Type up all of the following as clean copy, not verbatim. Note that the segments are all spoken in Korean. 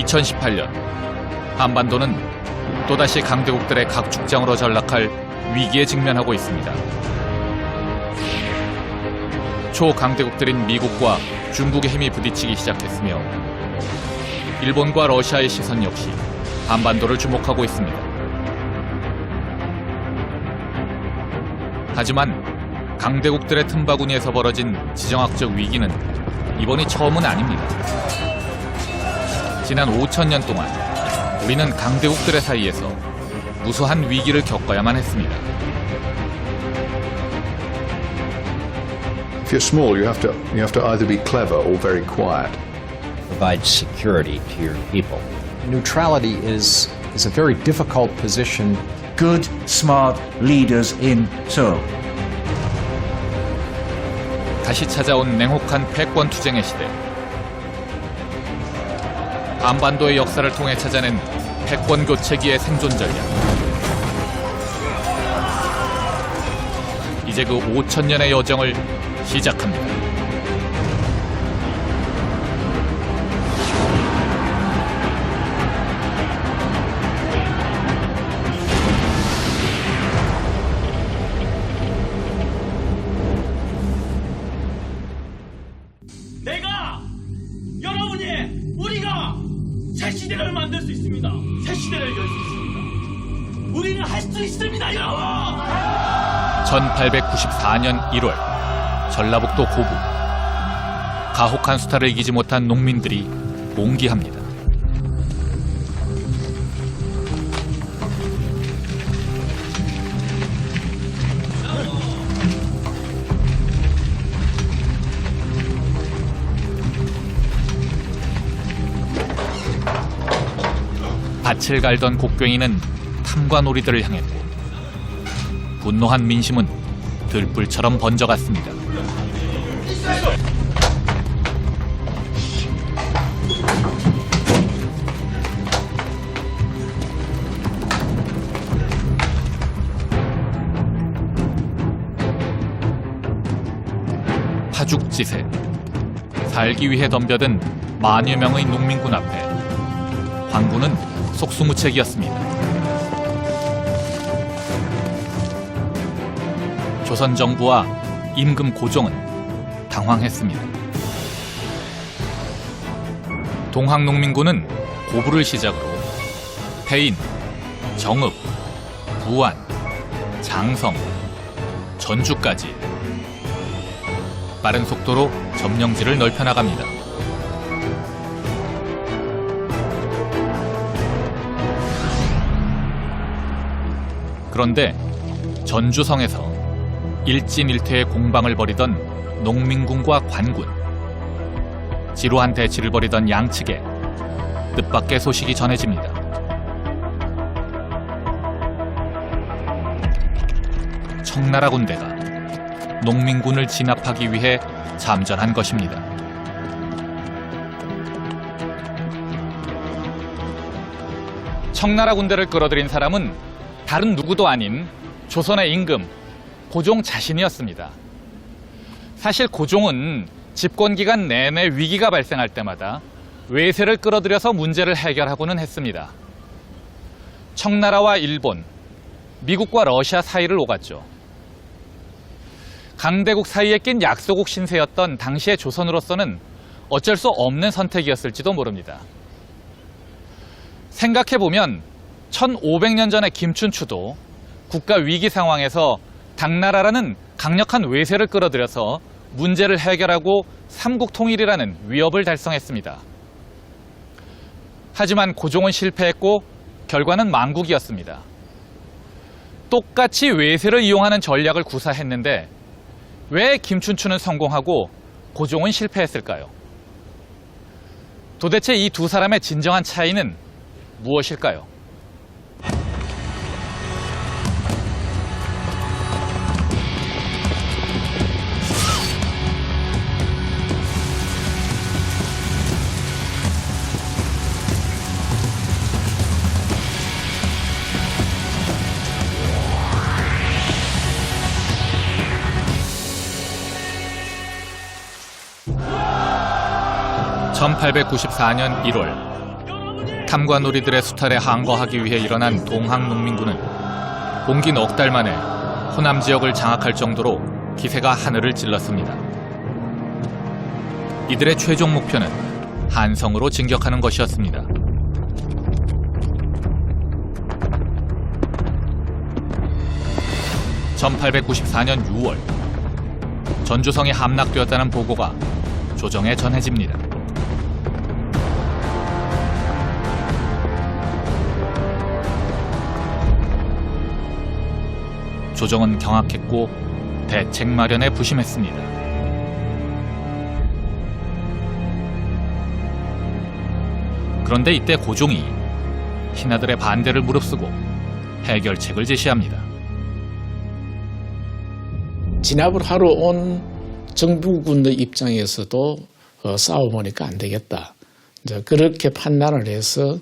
2018년 한반도는 또다시 강대국들의 각축장으로 전락할 위기에 직면하고 있습니다. 초강대국들인 미국과 중국의 힘이 부딪히기 시작했으며 일본과 러시아의 시선 역시 한반도를 주목하고 있습니다. 하지만 강대국들의 틈바구니에서 벌어진 지정학적 위기는 이번이 처음은 아닙니다. 지난 5,000년 동안 우리는 강대국들의 사이에서 무수한 위기를 겪어야만 했습니다. If you're small, you have to either be clever or very quiet. Provide security to your people. Neutrality is a very difficult position. Good, smart leaders in Seoul. 다시 찾아온 냉혹한 패권 투쟁의 시대. 한반도의 역사를 통해 찾아낸 패권 교체기의 생존 전략. 이제 그 5,000년의 여정을 시작합니다. 우리가 새 시대를 만들 수 있습니다. 새 시대를 열 수 있습니다. 우리는 할 수 있습니다, 여러분! 1894년 1월 전라북도 고부. 가혹한 수탈을 이기지 못한 농민들이 몽기합니다. 밭을 갈던 곡괭이는 탐관오리들을 향했고 분노한 민심은 들불처럼 번져갔습니다. 파죽지세. 살기 위해 덤벼든 만여 명의 농민군 앞에 황군은 속수무책이었습니다. 조선 정부와 임금 고종은 당황했습니다. 동학농민군은 고부를 시작으로 패인, 정읍, 부안, 장성, 전주까지 빠른 속도로 점령지를 넓혀나갑니다. 그런데 전주성에서 일진일퇴의 공방을 벌이던 농민군과 관군, 지루한 대치를 벌이던 양측에 뜻밖의 소식이 전해집니다. 청나라 군대가 농민군을 진압하기 위해 잠전한 것입니다. 청나라 군대를 끌어들인 사람은 다른 누구도 아닌 조선의 임금 고종 자신이었습니다. 사실 고종은 집권 기간 내내 위기가 발생할 때마다 외세를 끌어들여서 문제를 해결하고는 했습니다. 청나라와 일본, 미국과 러시아 사이를 오갔죠. 강대국 사이에 낀 약소국 신세였던 당시의 조선으로서는 어쩔 수 없는 선택이었을지도 모릅니다. 생각해보면 1500년 전의 김춘추도 국가 위기 상황에서 당나라라는 강력한 외세를 끌어들여서 문제를 해결하고 삼국 통일이라는 위협을 달성했습니다. 하지만 고종은 실패했고 결과는 망국이었습니다. 똑같이 외세를 이용하는 전략을 구사했는데 왜 김춘추는 성공하고 고종은 실패했을까요? 도대체 이 두 사람의 진정한 차이는 무엇일까요? (1894년 1월) 탐관오리들의 수탈에 항거하기 위해 일어난 동학농민군은 공기 넉 달 만에 호남 지역을 장악할 정도로 기세가 하늘을 찔렀습니다. 이들의 최종 목표는 한성으로 진격하는 것이었습니다. (1894년 6월) 전주성이 함락되었다는 보고가 조정에 전해집니다. 조정은 경악했고 대책 마련에 부심했습니다. 그런데 이때 고종이 신하들의 반대를 무릅쓰고 해결책을 제시합니다. 진압을 하러 온 정부군의 입장에서도 싸워보니까 안 되겠다. 이제 그렇게 판단을 해서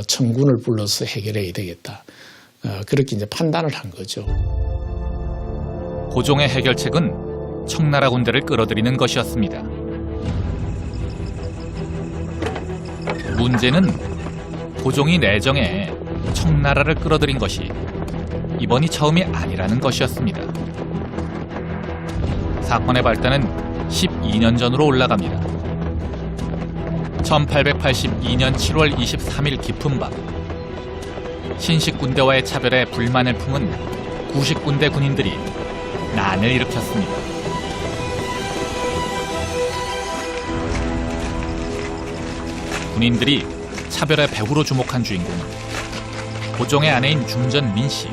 청군을 불러서 해결해야 되겠다. 그렇게 이제 판단을 한 거죠. 고종의 해결책은 청나라 군대를 끌어들이는 것이었습니다. 문제는 고종이 내정에 청나라를 끌어들인 것이 이번이 처음이 아니라는 것이었습니다. 사건의 발단은 12년 전으로 올라갑니다. 1882년 7월 23일 깊은 밤, 신식 군대와의 차별에 불만을 품은 구식 군대 군인들이 난을 일으켰습니다. 군인들이 차별의 배후로 주목한 주인공은 고종의 아내인 중전 민씨,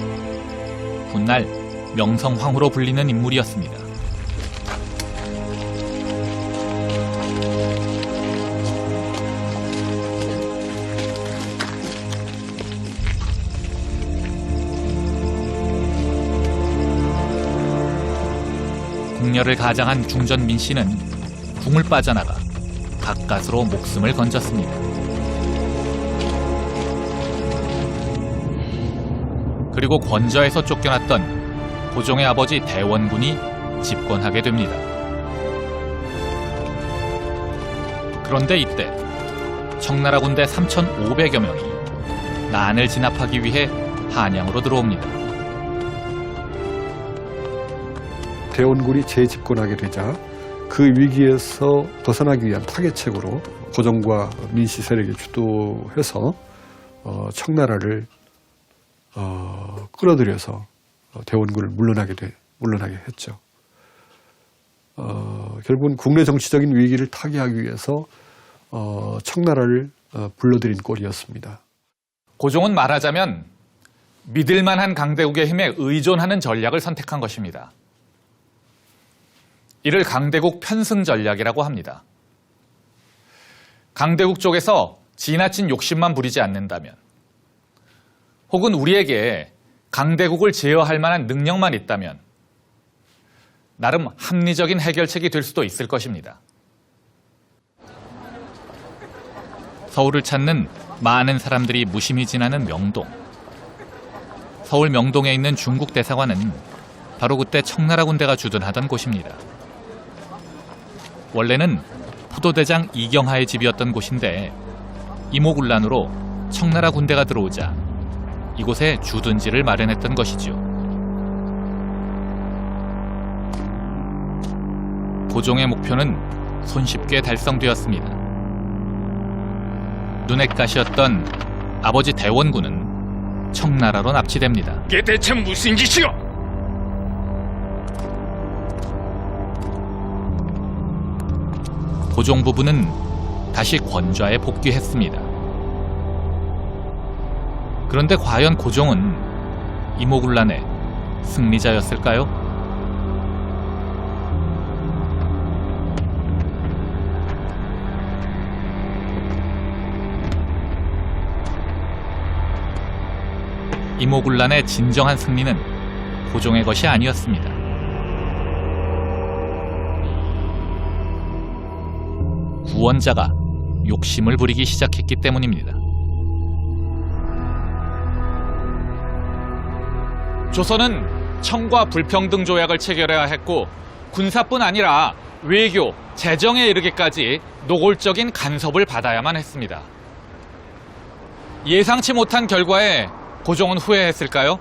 훗날 명성황후로 불리는 인물이었습니다. 궁녀를 가장한 중전 민씨는 궁을 빠져나가 가까스로 목숨을 건졌습니다. 그리고 권저에서 쫓겨났던 고종의 아버지 대원군이 집권하게 됩니다. 그런데 이때 청나라 군대 3,500여 명이 난을 진압하기 위해 한양으로 들어옵니다. 대원군이 재집권하게 되자 그 위기에서 벗어나기 위한 타개책으로 고종과 민씨 세력이 주도해서 청나라를 끌어들여서 대원군을 물러나게 했죠. 결국은 국내 정치적인 위기를 타개하기 위해서 청나라를 불러들인 꼴이었습니다. 고종은 말하자면 믿을만한 강대국의 힘에 의존하는 전략을 선택한 것입니다. 이를 강대국 편승 전략이라고 합니다. 강대국 쪽에서 지나친 욕심만 부리지 않는다면, 혹은 우리에게 강대국을 제어할 만한 능력만 있다면 나름 합리적인 해결책이 될 수도 있을 것입니다. 서울을 찾는 많은 사람들이 무심히 지나는 명동. 서울 명동에 있는 중국 대사관은 바로 그때 청나라 군대가 주둔하던 곳입니다. 원래는 포도대장 이경하의 집이었던 곳인데 이모군란으로 청나라 군대가 들어오자 이곳에 주둔지를 마련했던 것이죠. 고종의 목표는 손쉽게 달성되었습니다. 눈엣가시였던 아버지 대원군은 청나라로 납치됩니다. 이게 대체 무슨 짓이오? 고종 부부는 다시 권좌에 복귀했습니다. 그런데 과연 고종은 이모군란의 승리자였을까요? 이모군란의 진정한 승리는 고종의 것이 아니었습니다. 구원자가 욕심을 부리기 시작했기 때문입니다. 조선은 청과 불평등 조약을 체결해야 했고 군사뿐 아니라 외교, 재정에 이르기까지 노골적인 간섭을 받아야만 했습니다. 예상치 못한 결과에 고종은 후회했을까요?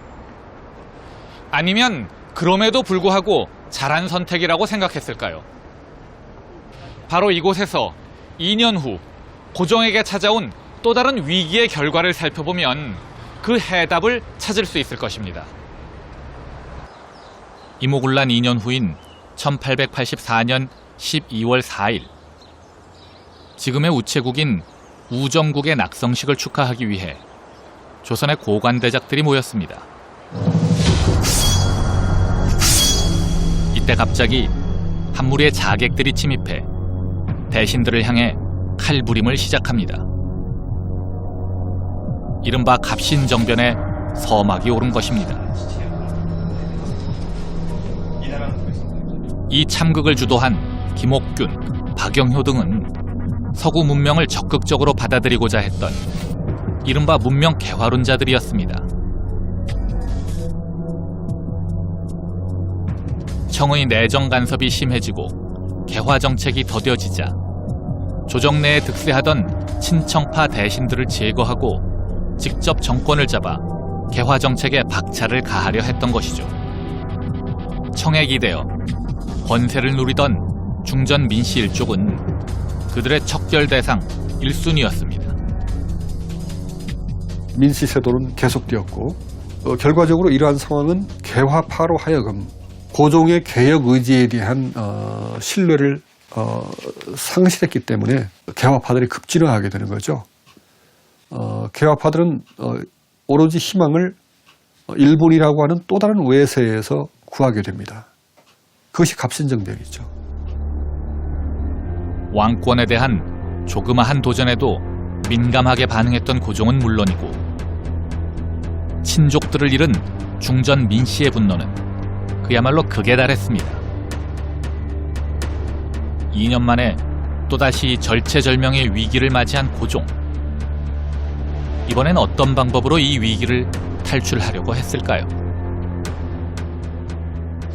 아니면 그럼에도 불구하고 잘한 선택이라고 생각했을까요? 바로 이곳에서 2년 후 고종에게 찾아온 또 다른 위기의 결과를 살펴보면 그 해답을 찾을 수 있을 것입니다. 이모군란 2년 후인 1884년 12월 4일 지금의 우체국인 우정국의 낙성식을 축하하기 위해 조선의 고관대작들이 모였습니다. 이때 갑자기 한 무리의 자객들이 침입해 대신들을 향해 칼부림을 시작합니다. 이른바 갑신정변의 서막이 오른 것입니다. 이 참극을 주도한 김옥균, 박영효 등은 서구 문명을 적극적으로 받아들이고자 했던 이른바 문명 개화론자들이었습니다. 청의 내정 간섭이 심해지고 개화 정책이 더뎌지자 조정 내에 득세하던 친청파 대신들을 제거하고 직접 정권을 잡아 개화 정책에 박차를 가하려 했던 것이죠. 청에 기대어 권세를 누리던 중전 민씨 일족은 그들의 척결 대상 1순위였습니다. 민씨 세도는 계속되었고 결과적으로 이러한 상황은 개화파로 하여금 고종의 개혁 의지에 대한 신뢰를 상실했기 때문에 개화파들이 급진화하게 되는 거죠. 개화파들은 오로지 희망을 일본이라고 하는 또 다른 외세에서 구하게 됩니다. 그것이 갑신정변이죠. 왕권에 대한 조그마한 도전에도 민감하게 반응했던 고종은 물론이고 친족들을 잃은 중전 민씨의 분노는 그야말로 극에 달했습니다. 2년 만에 또다시 절체절명의 위기를 맞이한 고종. 이번엔 어떤 방법으로 이 위기를 탈출하려고 했을까요?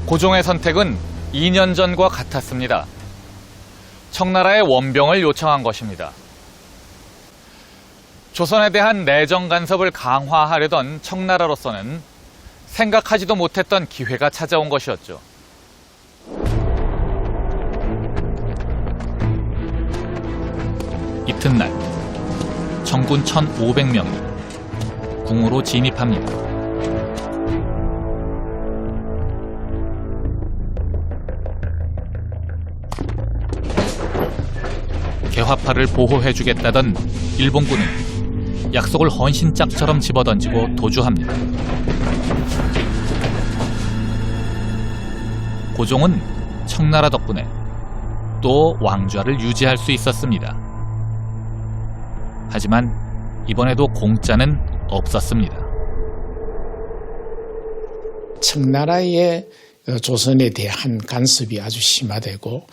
고종의 선택은 2년 전과 같았습니다. 청나라의 원병을 요청한 것입니다. 조선에 대한 내정 간섭을 강화하려던 청나라로서는 생각하지도 못했던 기회가 찾아온 것이었죠. 이튿날 정군 1,500명이 궁으로 진입합니다. 개화파를 보호해주겠다던 일본군은 약속을 헌신짝처럼 집어던지고 도주합니다. 고종은 청나라 덕분에 또 왕좌를 유지할 수 있었습니다. 하지만 이번에도 공짜는 없었습니다. 청나라의 조선에 대한 간섭이 아주 심화되고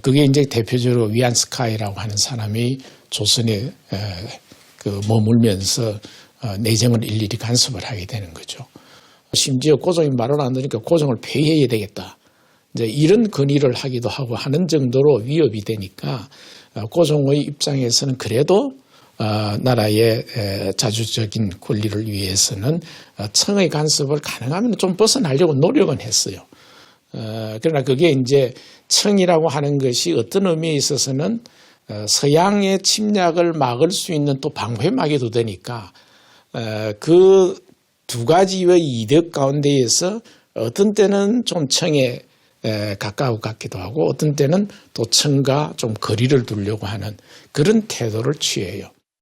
그게 이제 대표적으로 위안스카이라고 하는 사람이 조선에 머물면서 내정을 일일이 간섭을 하게 되는 거죠. 심지어 고종이 말을 안 들으니까 고종을 폐위해야 되겠다. 이제 이런 건의를 하기도 하고 하는 정도로 위협이 되니까 고종의 입장에서는 그래도 나라의 자주적인 권리를 위해서는 청의 간섭을 가능하면 좀 벗어나려고 노력은 했어요. 그러나 그게 이제 청이라고 하는 것이 어떤 의미에 있어서는 서양의 침략을 막을 수 있는 또 방패막이도 되니까 그 두 가지의 이득 가운데에서 어떤 때는 좀 청에 가까워 같기도 하고 어떤 때는 또 청과 좀 거리를 두려고 하는 그런 태도를 취해요.